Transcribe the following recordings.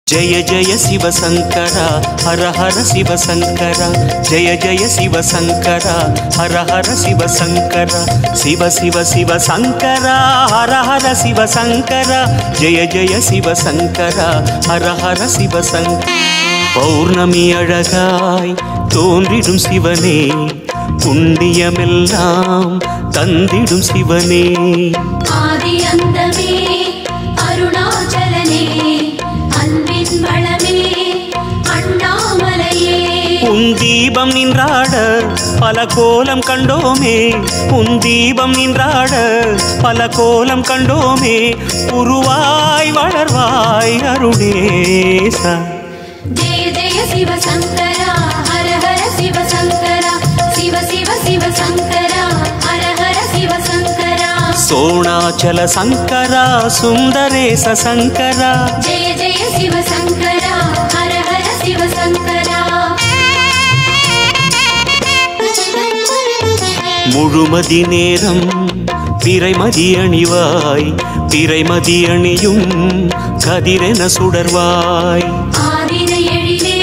जय जय शिव शंकर हर हर शिव शंकर जय जय शिव शंकर हर हर शिव शंकर शिव शिव शिव शंकर हर हर शिव शंकर जय जय शिव शंकर हर हर शिव शंकर पौर्णमि अழகாய் தோன்றிடும் சிவனே புண்ணியமெல்லாம் தந்திடும் சிவனே ஆதி அந்தமே அருணாச்சலனே அன்பின் வளமே அண்ணாமலையே உன் தீபம் நின்றாட பல கோலம் கண்டோமே உன் தீபம் நின்றாட பல கோலம் கண்டோமே உருவாய் வளர்வாய் அருணேசா जय जय शिव शंकरा हर हर शिव शंकरा शिव शिव शिव शंकरा हर हर शिव शंकरा सोणाचल शंकरा सुंदरेश शंकरा जय जय शिव शंकरा हर हर शिव शंकरा முழுமதி நேரம் பிறைமதி அணிவாய் பிறைமதி அணியும் கதிரென சுடர்வாய் ஆதின எழிலே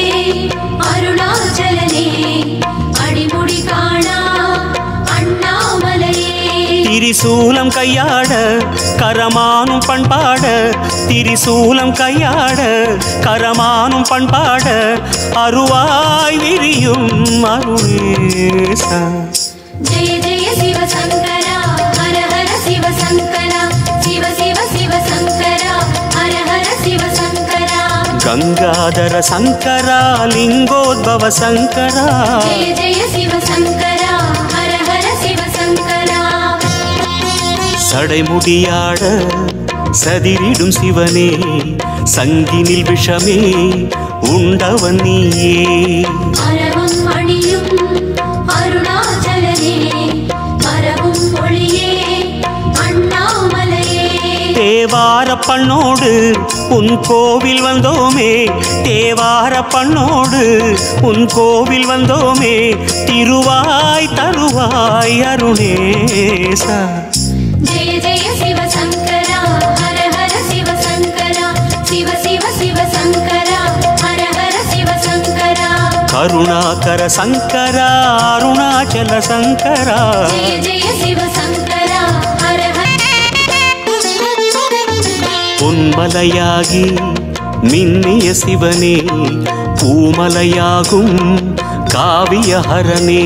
அருணாச்சலனே அடிமுடி காணா அண்ணாமலையே திரிசூலம் கையாட கரமானும் பண்பாட திரிசூலம் கையாட கரமானும் பண்பாட அருவாய் விரியும் அருணேசா जय जय शिव शंकरा हर हर शिव शंकरा शिव शिव शिव शंकरा हर हर शिव शंकरा गंगाधर शंकरा लिंगोद्भव शंकरा जय जय शिव शंकरा हर हर शिव शंकरा சடைமுடியாட சதிரிடும் சிவனே சங்கினில் விஷமே உண்டவன் நீயே அரவம் மணியும் அருணாச்சலனே மரபும் ஒளியே அண்ணாமலையே தேவார பண்ணோடு உன் கோவில் வந்தோமே தேவார பண்ணோடு உன் கோவில் வந்தோமே திருவாய் தருவாய் அருணேசா जय जय शिव शंकरा हर हर शिव शंकरा शिव शिव शिव शंकरा हर हर शिव शंकरा करुणाकर शंकरा अरुणाचल शंकरा जय जय शिव शंकरा हर हर பொன்மலையாகி மின்னிய சிவனே பூமலையாகும் காவியஹரனே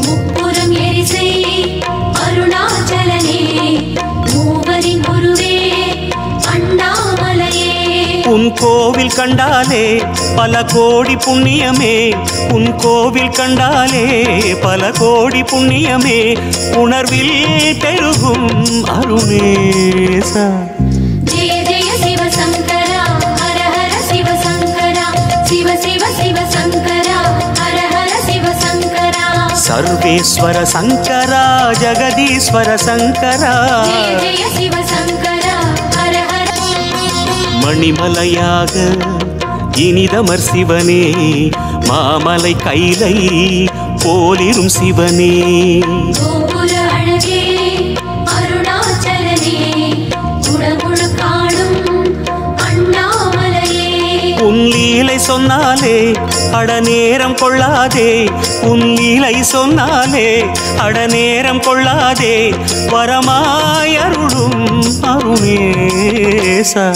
முப்புறம் எரிசை அருணாச்சலனே மூவரின் குருவே அண்ணாமலையே உன் கோவில் கண்டாலே பல கோடி புண்ணியமே உன் கோவில் கண்டாலே பல கோடி புண்ணியமே உணர்வில் பெருகும் அருணேசா जय जय शिव शंकरा हर हर शिव शंकरा शिव शिव शिव शंकरा हर हर शिव शंकरा सर्वेश्वर शंकरा जगदीश्वर शंकरा जय जय शिव शंकरा हर हर மணிமலையாக இனிதமர் சிவனே மாமலை கைலை போலிரும் சிவனே கோபுர அழகே அருணாச்சலனே குடகுடு காணும் அண்ணாமலையே உன் லீலை சொன்னாலே அடநேரம் கொள்ளாதே உன் லீலை சொன்னாலே அடநேரம் கொள்ளாதே வரமாய் அருளும் அருணேசா